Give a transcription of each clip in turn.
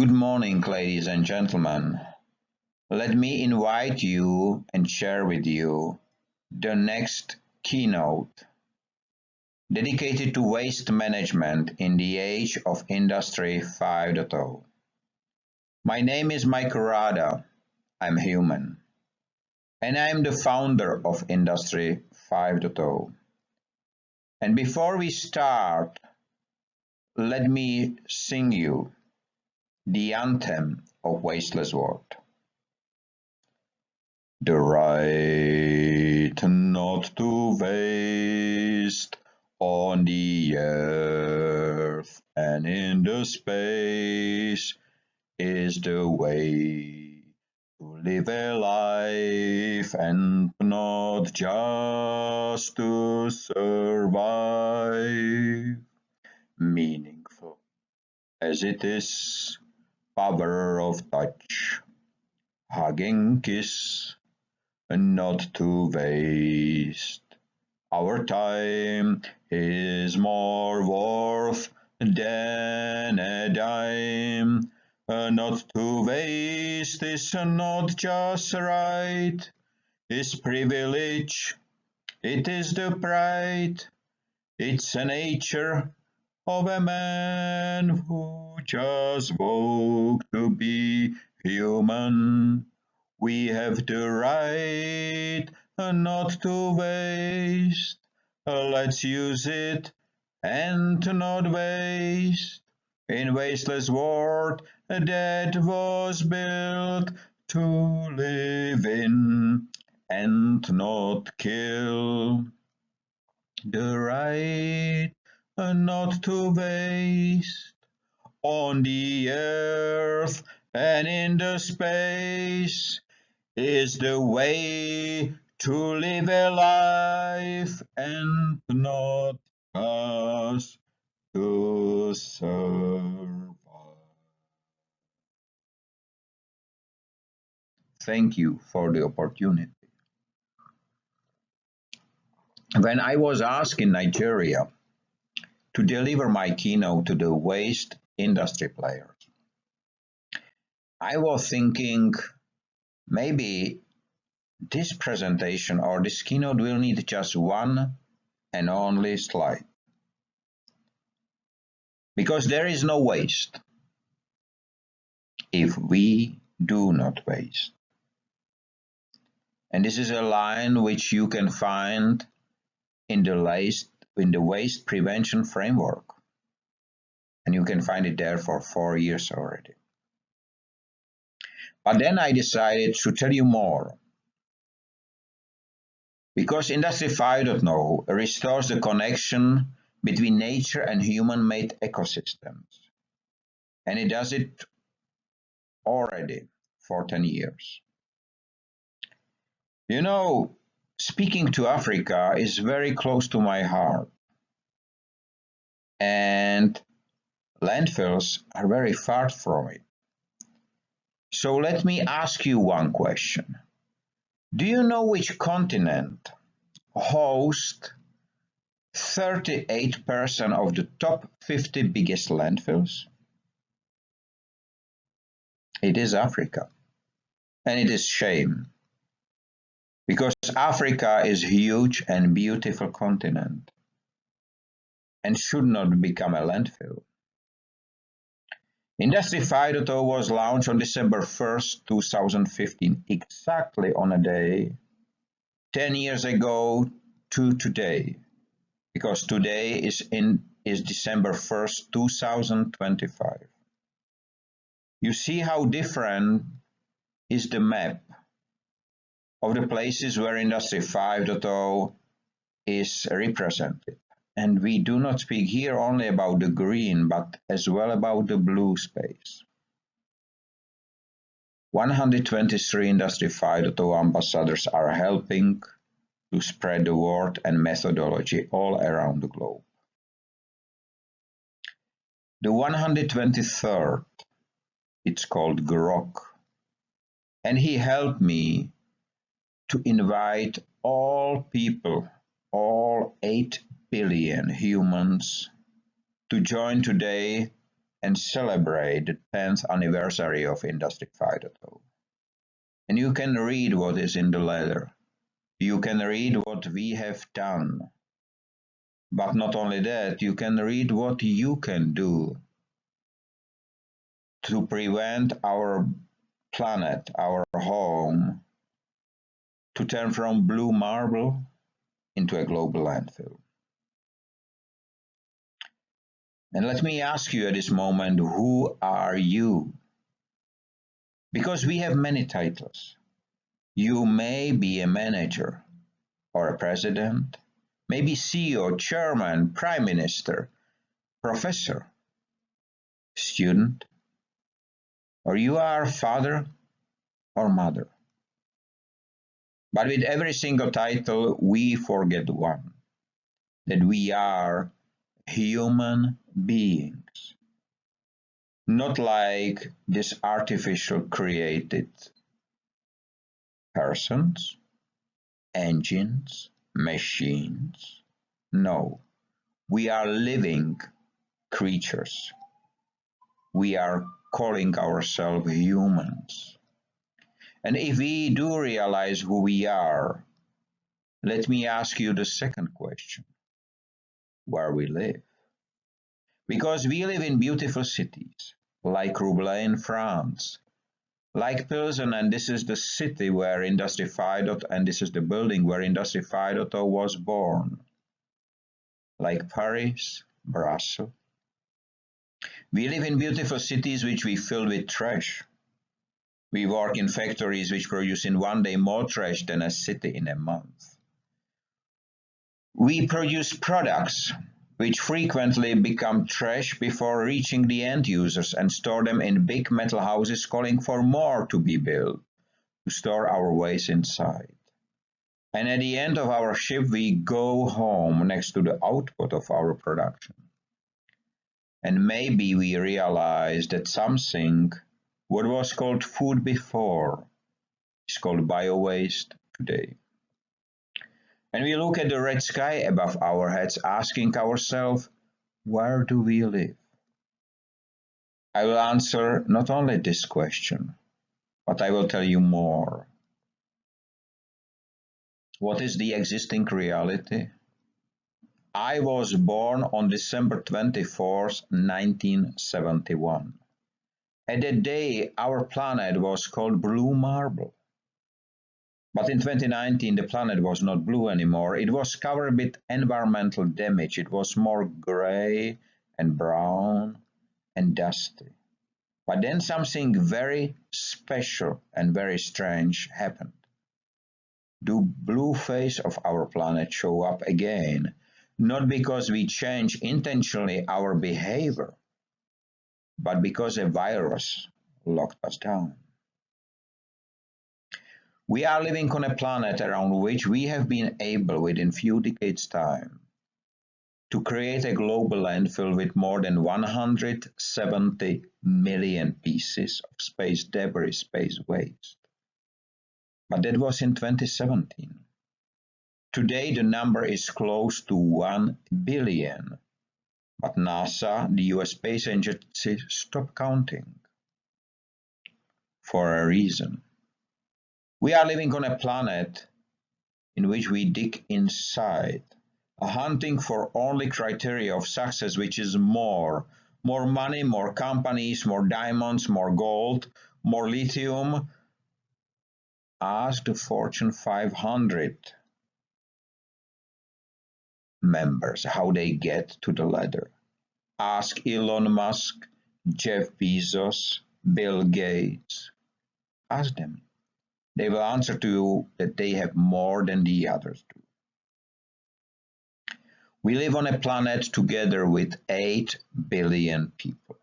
Good morning, ladies and gentlemen. Let me invite you and share with you the next keynote dedicated to waste management in the age of Industry 5.0. My name is Mike Rada. I'm human. And I'm the founder of Industry 5.0. And before we start, let me sing you the anthem of wasteless world. The right not to waste on the earth and in the space is the way to live a life and not just to survive. Meaningful as it is, power of touch, hugging kiss, and not to waste. Our time is more worth than a dime. Not to waste is not just right, it's privilege, it is the pride, it's a nature of a man who just woke to be human. We have the right not to waste. Let's use it and to not waste. In wasteless world that was built to live in and not kill. The right not to waste on the earth and in the space is the way to live a life and not just to survive. Thank you for the opportunity. When I was asked in Nigeria to deliver my keynote to the waste industry players, I was thinking maybe this presentation or this keynote will need just one and only slide. Because there is no waste if we do not waste. And this is a line which you can find in the waste prevention framework. And you can find it there for 4 years already. But then I decided to tell you more. Because Industry 5.0 restores the connection between nature and human-made ecosystems. And it does it already for 10 years. You know, speaking to Africa is very close to my heart. And landfills are very far from it. So let me ask you one question. Do you know which continent hosts 38% of the top 50 biggest landfills? It is Africa. And it is shame. Because Africa is a huge and beautiful continent and should not become a landfill. Industry 5.0 was launched on December 1st, 2015, exactly on a day 10 years ago to today, because today is December 1st, 2025. You see how different is the map of the places where Industry 5.0 is represented. And we do not speak here only about the green, but as well about the blue space. 123 Industry 5.0 ambassadors are helping to spread the word and methodology all around the globe. The 123rd, it's called Grok, and he helped me to invite all people, all 8 billion humans, to join today and celebrate the 10th anniversary of Industry 5.0. And you can read what is in the letter. You can read what we have done. But not only that, you can read what you can do to prevent our planet, our home, to turn from blue marble into a global landfill. And let me ask you at this moment, who are you? Because we have many titles. You may be a manager or a president, maybe CEO, chairman, prime minister, professor, student, or you are father or mother. But with every single title, we forget one, that we are human beings, not like these artificial created persons, engines, machines. No, we are living creatures. We are calling ourselves humans. And if we do realize who we are, let me ask you the second question, where we live. Because we live in beautiful cities, like Roubaix in France, like Plzen, and this is the city where Industry 5.0, and this is the building where Industry 5.0 was born, like Paris, Brussels. We live in beautiful cities which we fill with trash. We work in factories which produce in one day more trash than a city in a month. We produce products which frequently become trash before reaching the end users and store them in big metal houses calling for more to be built to store our waste inside. And at the end of our shift, we go home next to the output of our production. And maybe we realize that something, what was called food before, is called bio-waste today. And we look at the red sky above our heads, asking ourselves, where do we live? I will answer not only this question, but I will tell you more. What is the existing reality? I was born on December 24th, 1971. At that day, our planet was called blue marble. But in 2019, the planet was not blue anymore. It was covered with environmental damage. It was more gray and brown and dusty. But then something very special and very strange happened. The blue face of our planet show up again, not because we change intentionally our behavior, but because a virus locked us down. We are living on a planet around which we have been able, within few decades' time, to create a global landfill with more than 170 million pieces of space debris, space waste. But that was in 2017. Today the number is close to 1 billion. But NASA, the US Space Agency, stopped counting. For a reason. We are living on a planet in which we dig inside, hunting for only criteria of success, which is more money, more companies, more diamonds, more gold, more lithium. Ask the Fortune 500 members how they get to the ladder. Ask Elon Musk, Jeff Bezos, Bill Gates. Ask them. They will answer to you that they have more than the others do. We live on a planet together with 8 billion people.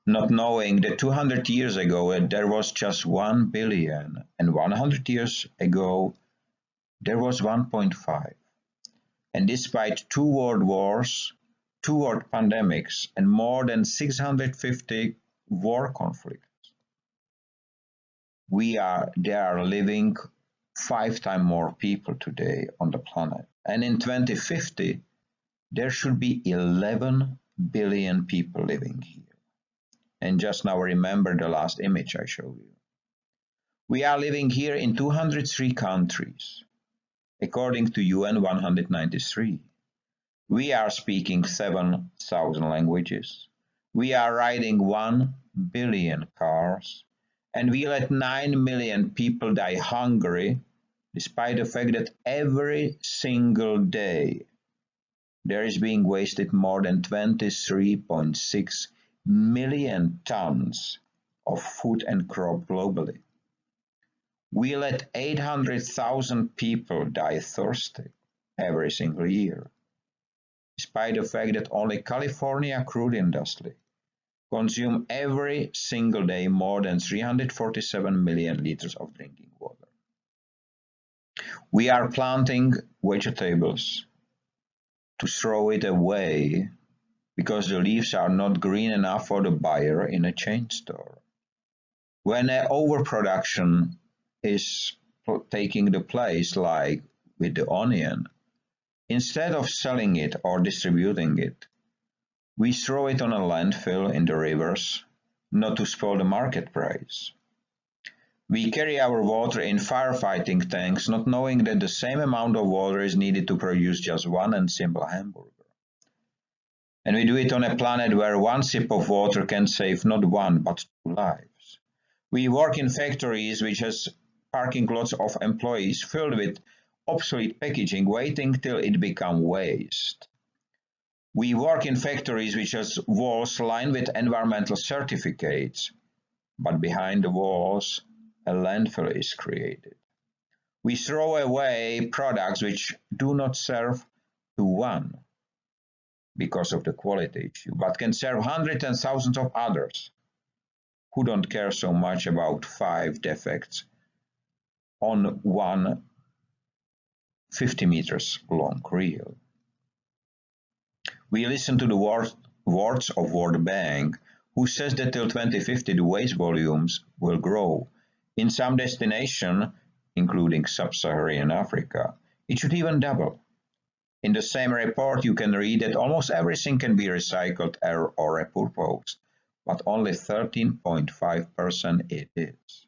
Not knowing that 200 years ago there was just 1 billion, and 100 years ago there was 1.5. And despite 2 world wars, 2 world pandemics, and more than 650 war conflicts, there are living 5 times more people today on the planet. And in 2050, there should be 11 billion people living here. And just now remember the last image I showed you. We are living here in 203 countries, according to UN 193. We are speaking 7,000 languages. We are riding 1 billion cars, and we let 9 million people die hungry, despite the fact that every single day there is being wasted more than 23.6 million tons of food and crop globally. We let 800,000 people die thirsty every single year, despite the fact that only California crude industry consume every single day more than 347 million liters of drinking water. We are planting vegetables to throw it away because the leaves are not green enough for the buyer in a chain store. When an overproduction is taking the place, like with the onion, instead of selling it or distributing it, we throw it on a landfill in the rivers, not to spoil the market price. We carry our water in firefighting tanks, not knowing that the same amount of water is needed to produce just one and simple hamburger. And we do it on a planet where one sip of water can save not one, but 2 lives. We work in factories which has parking lots of employees filled with obsolete packaging, waiting till it becomes waste. We work in factories which has walls lined with environmental certificates, but behind the walls, a landfill is created. We throw away products which do not serve to one because of the quality issue, but can serve hundreds and thousands of others who don't care so much about 5 defects on one 50 meters long reel. We listen to the words of World Bank, who says that till 2050 the waste volumes will grow. In some destination, including sub-Saharan Africa, it should even double. In the same report you can read that almost everything can be recycled or repurposed, but only 13.5% it is.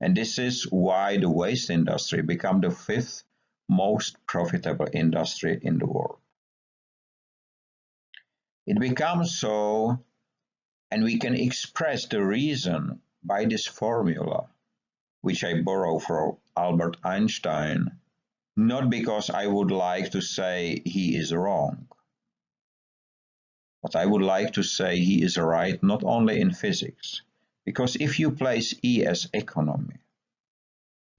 And this is why the waste industry became the 5th most profitable industry in the world. It becomes so, and we can express the reason by this formula, which I borrow from Albert Einstein, not because I would like to say he is wrong, but I would like to say he is right not only in physics, because if you place E as economy,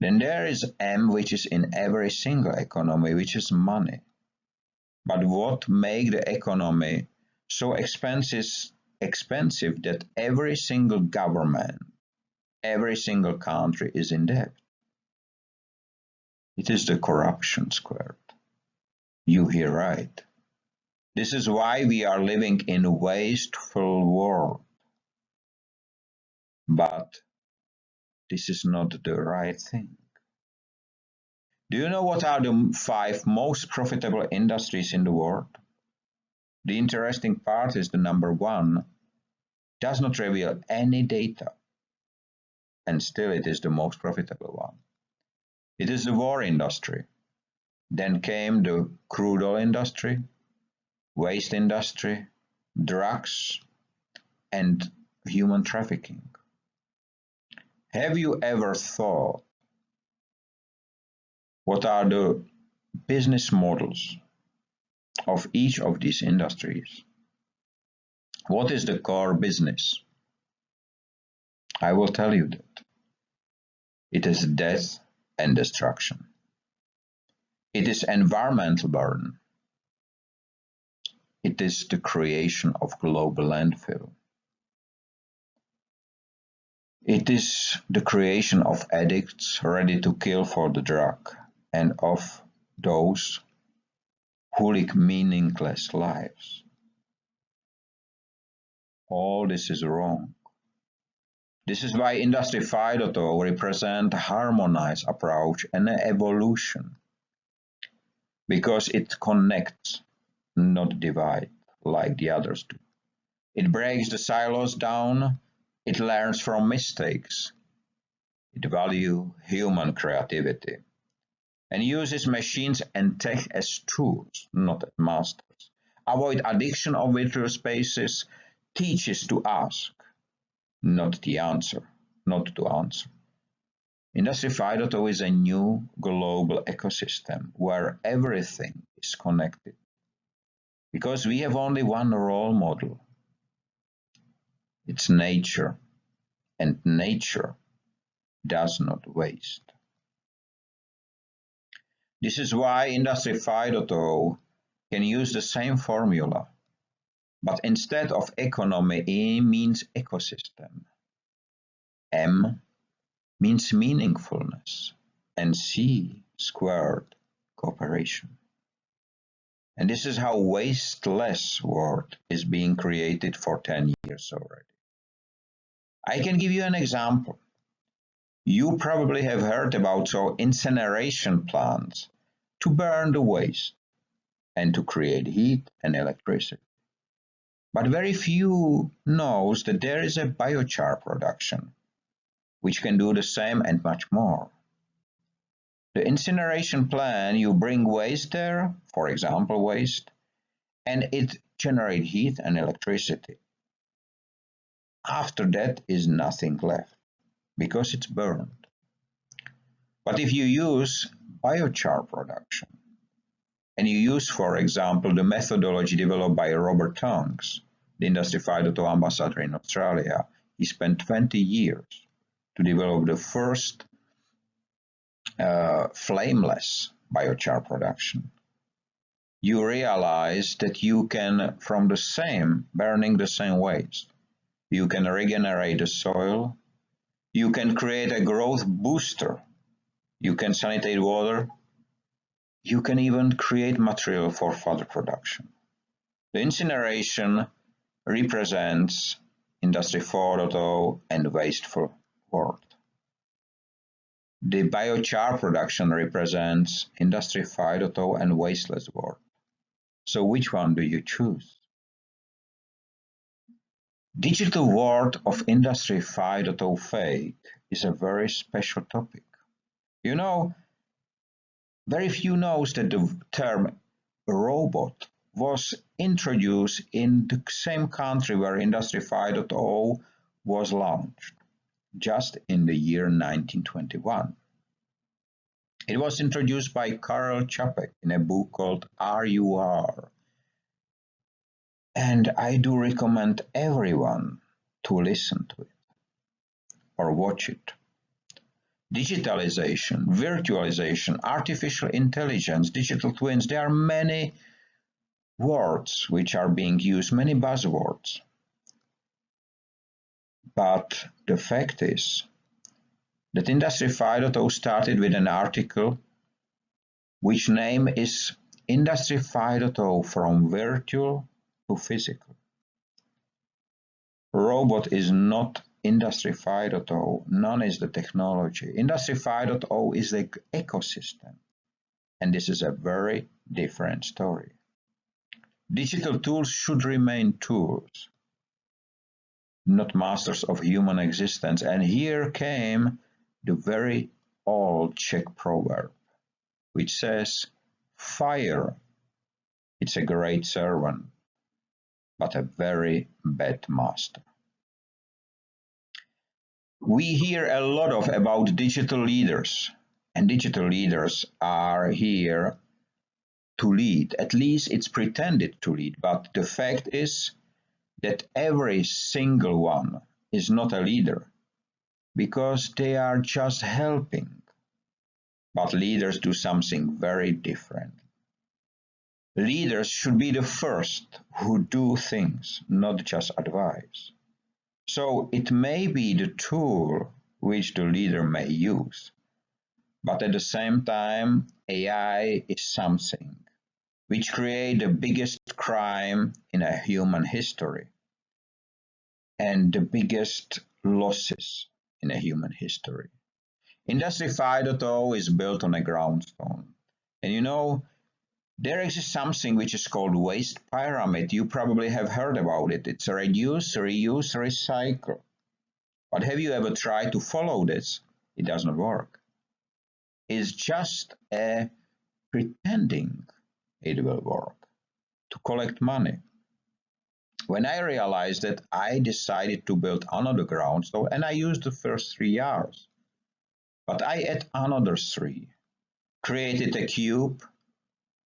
then there is M which is in every single economy, which is money. But what makes the economy so expensive that every single government, every single country is in debt? It is the corruption squared. You hear right. This is why we are living in a wasteful world. But this is not the right thing. Do you know what are the 5 most profitable industries in the world? The interesting part is the number 1 does not reveal any data, and still it is the most profitable one. It is the war industry. Then came the crude oil industry, waste industry, drugs, and human trafficking. Have you ever thought what are the business models of each of these industries? What is the core business? I will tell you that. It is death and destruction. It is environmental burden. It is the creation of global landfill. It is the creation of addicts ready to kill for the drug and of those who live meaningless lives. All this is wrong. This is why Industry 5.0 represents a harmonized approach and an evolution, because it connects, not divides like the others do. It breaks the silos down, it learns from mistakes, it values human creativity, and uses machines and tech as tools, not as masters. Avoid addiction of virtual spaces, teaches to ask, not the answer, not to answer. Industry 5.0 is a new global ecosystem where everything is connected. Because we have only one role model. It's nature, and nature does not waste. This is why Industry 5.0 can use the same formula, but instead of economy, E means ecosystem. M means meaningfulness, and C squared, cooperation. And this is how wasteless world is being created for 10 years already. I can give you an example. You probably have heard about incineration plants to burn the waste and to create heat and electricity. But very few knows that there is a biochar production which can do the same and much more. The incineration plant, you bring waste there, for example waste, and it generates heat and electricity. After that is nothing left because it's burned. But if you use biochar production and you use, for example, the methodology developed by Robert Tonks, the Industry 5.0 ambassador in Australia, he spent 20 years to develop the first flameless biochar production. You realize that you can, from the same, burning the same waste, you can regenerate the soil, you can create a growth booster, you can sanitate water, you can even create material for further production. The incineration represents Industry 4.0 and wasteful world. The biochar production represents Industry 5.0 and wasteless world. So which one do you choose? Digital world of Industry 5.0 fate is a very special topic. You know, very few knows that the term robot was introduced in the same country where Industry 5.0 was launched, just in the year 1921. It was introduced by Karel Čapek in a book called RUR. And I do recommend everyone to listen to it or watch it. Digitalization, virtualization, artificial intelligence, digital twins, there are many words which are being used, many buzzwords. But the fact is that Industry 5.0 started with an article which name is Industry 5.0 from virtual to physical. Robot is not Industry 5.0, none is the technology. Industry 5.0 is the ecosystem, and this is a very different story. Digital tools should remain tools, not masters of human existence. And here came the very old Czech proverb, which says, fire, it's a great servant, but a very bad master. We hear a lot about digital leaders, and digital leaders are here to lead. At least it's pretended to lead, but the fact is that every single one is not a leader because they are just helping. But leaders do something very different. Leaders should be the first who do things, not just advise. So it may be the tool which the leader may use, but at the same time, AI is something which creates the biggest crime in a human history and the biggest losses in a human history. Industry 5.0 is built on a groundstone. And you know, There exists something which is called waste pyramid. You probably have heard about it. It's a reduce, reuse, recycle. But have you ever tried to follow this? It does not work. It's just a pretending it will work to collect money. When I realized that, I decided to build another ground store, and I used the first 3 years. But I add another three, created a cube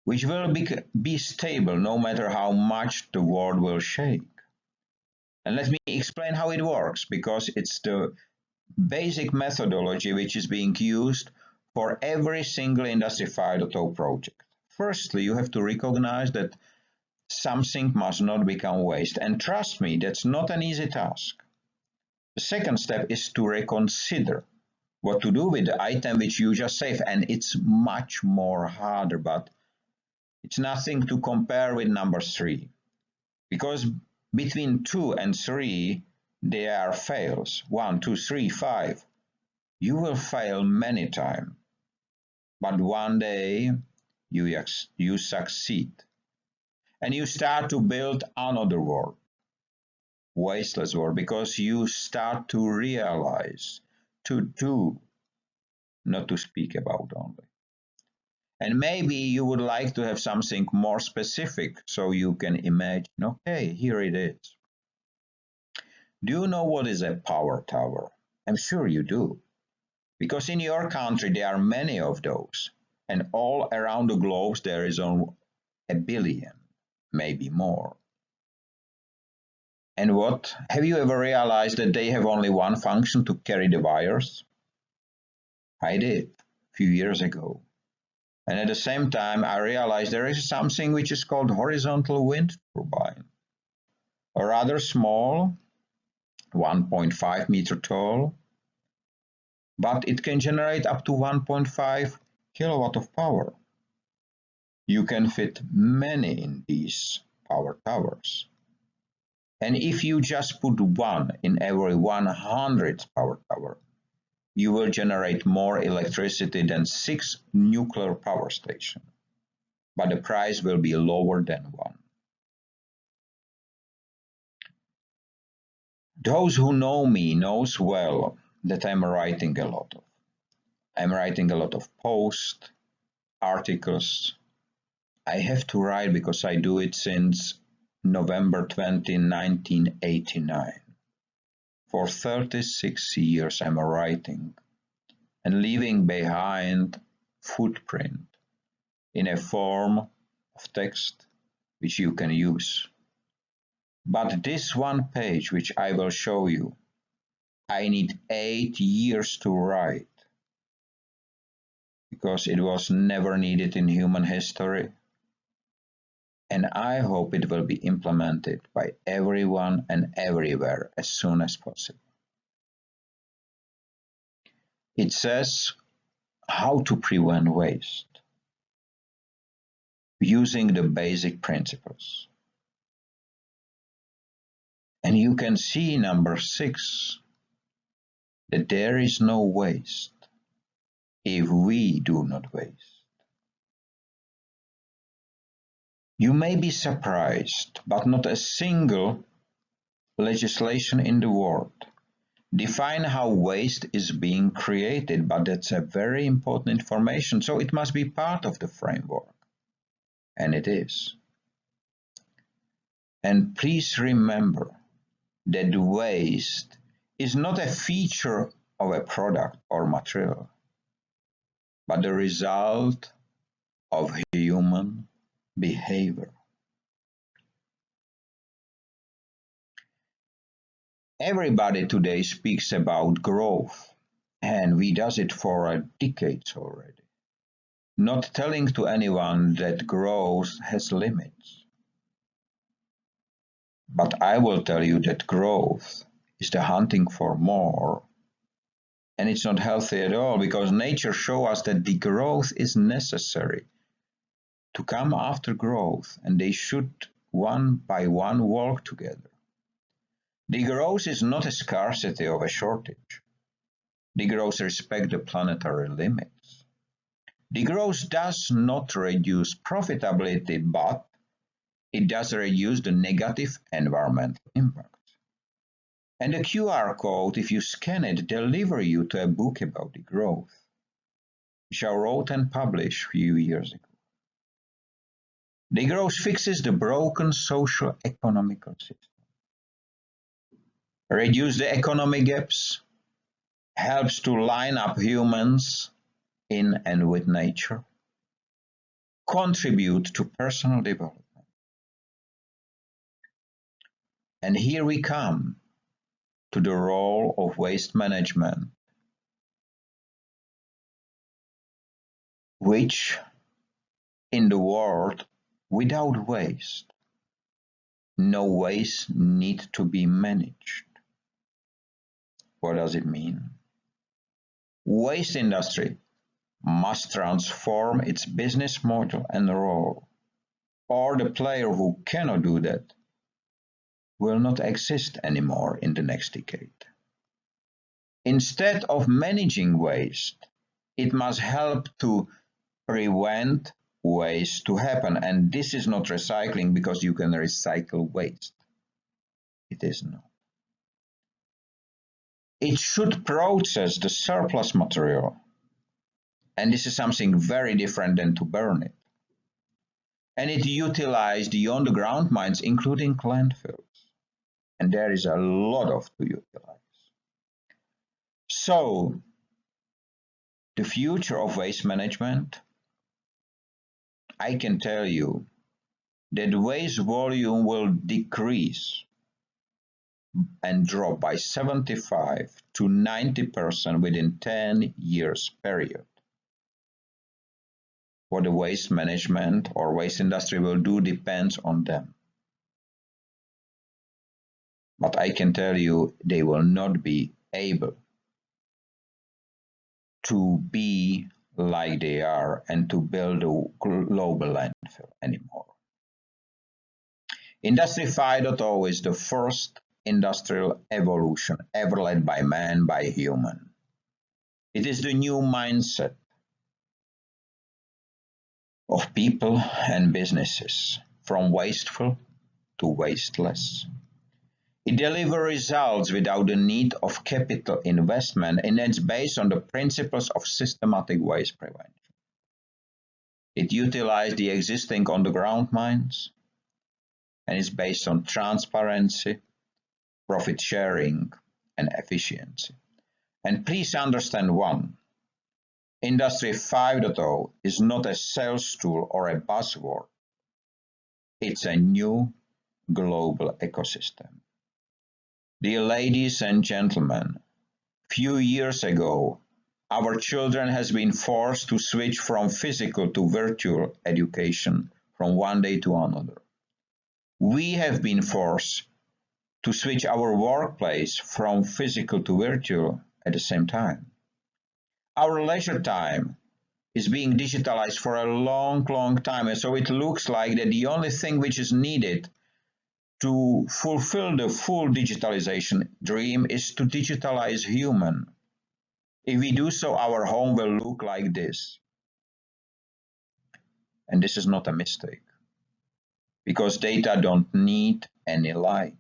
which will be stable no matter how much the world will shake. And let me explain how it works, because it's the basic methodology which is being used for every single Industry 5.0 project. Firstly, you have to recognize that something must not become waste. And trust me, that's not an easy task. The second step is to reconsider what to do with the item which you just saved. And it's much more harder, but it's nothing to compare with number three. Because between 2 and 3, there are fails. 1, 2, 3, 5. You will fail many times. But one day you succeed. And you start to build another world. Wasteless world, because you start to realize, to do, not to speak about only. And maybe you would like to have something more specific, so you can imagine, okay, here it is. Do you know what is a power tower? I'm sure you do. Because in your country there are many of those. And all around the globe there is on a billion, maybe more. And what? Have you ever realized that they have only one function, to carry the wires? I did a few years ago. And at the same time, I realized there is something which is called horizontal wind turbine. A rather small, 1.5 meter tall, but it can generate up to 1.5 kilowatt of power. You can fit many in these power towers. And if you just put one in every 100 power tower, you will generate more electricity than 6 nuclear power stations. But the price will be lower than one. Those who know me knows well that I'm writing a lot. I'm writing a lot of posts, articles. I have to write because I do it since November 20, 1989. For 36 years I'm writing and leaving behind footprint in a form of text which you can use. But this one page which I will show you, I need 8 years to write, because it was never needed in human history. And I hope it will be implemented by everyone and everywhere as soon as possible. It says how to prevent waste using the basic principles. And you can see number 6, that there is no waste if we do not waste. You may be surprised, but not a single legislation in the world define how waste is being created, but that's a very important information, so it must be part of the framework. And it is. And please remember that waste is not a feature of a product or material, but the result of human behavior. Everybody today speaks about growth, and we does it for decades already, not telling to anyone that growth has limits. But I will tell you that growth is the hunting for more, and it's not healthy at all, because nature shows us that the growth is necessary to come after growth, and they should one by one work together. The growth is not a scarcity of a shortage. The growth respects the planetary limits. Degrowth does not reduce profitability, but it does reduce the negative environmental impact. And the QR code, if you scan it, delivers you to a book about degrowth, which I wrote and published a few years ago. Degrowth fixes the broken social economical system, reduce the economic gaps, helps to line up humans in and with nature, contribute to personal development. And here we come to the role of waste management, which in the world without waste, no waste need to be managed. What does it mean? Waste industry must transform its business model and role, or the player who cannot do that will not exist anymore in the next decade. Instead of managing waste, it must help to prevent waste to happen. And this is not recycling because you can recycle waste. It is not. It should process the surplus material. And this is something very different than to burn it. And it utilizes the on-the-ground mines, including landfills. And there is a lot of to utilize. So, the future of waste management, I can tell you that waste volume will decrease and drop by 75 to 90% within 10 years period. What the waste management or waste industry will do depends on them. But I can tell you they will not be able to be like they are and to build a global landfill anymore. Industry 5.0 is the first industrial evolution ever led by man, by human. It is the new mindset of people and businesses, from wasteful to wasteless. It delivers results without the need of capital investment, and it's based on the principles of systematic waste prevention. It utilizes the existing on-the-ground mines, and is based on transparency, profit sharing, and efficiency. And please understand one, Industry 5.0 is not a sales tool or a buzzword. It's a new global ecosystem. Dear ladies and gentlemen, few years ago, our children has been forced to switch from physical to virtual education from one day to another. We have been forced to switch our workplace from physical to virtual at the same time. Our leisure time is being digitalized for a long, long time, and so it looks like that the only thing which is needed to fulfill the full digitalization dream is to digitalize human. If we do so, our home will look like this. And this is not a mistake, because data don't need any light.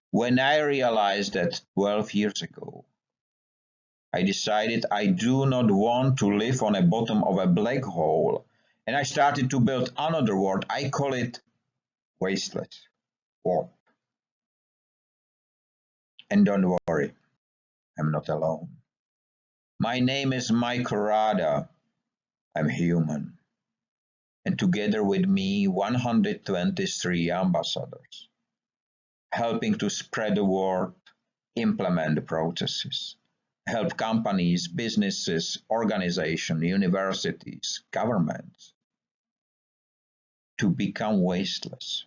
When I realized that 12 years ago, I decided I do not want to live on the bottom of a black hole, and I started to build another world. I call it wasteless world. And don't worry, I'm not alone. My name is Mike Rada. I'm human. And together with me, 123 ambassadors, helping to spread the word, implement the processes, help companies, businesses, organizations, universities, governments to become wasteless,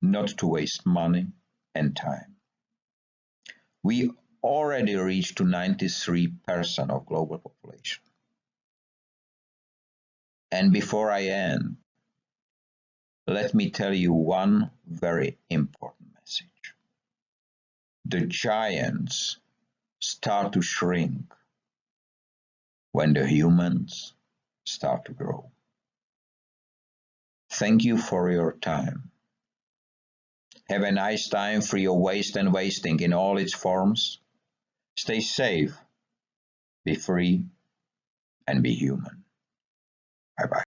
not to waste money and time. We already reached to 93% of global population. And before I end, let me tell you one very important message. The giants start to shrink when the humans start to grow. Thank you for your time. Have a nice time free of waste and wasting in all its forms. Stay safe, be free, and be human. Bye bye.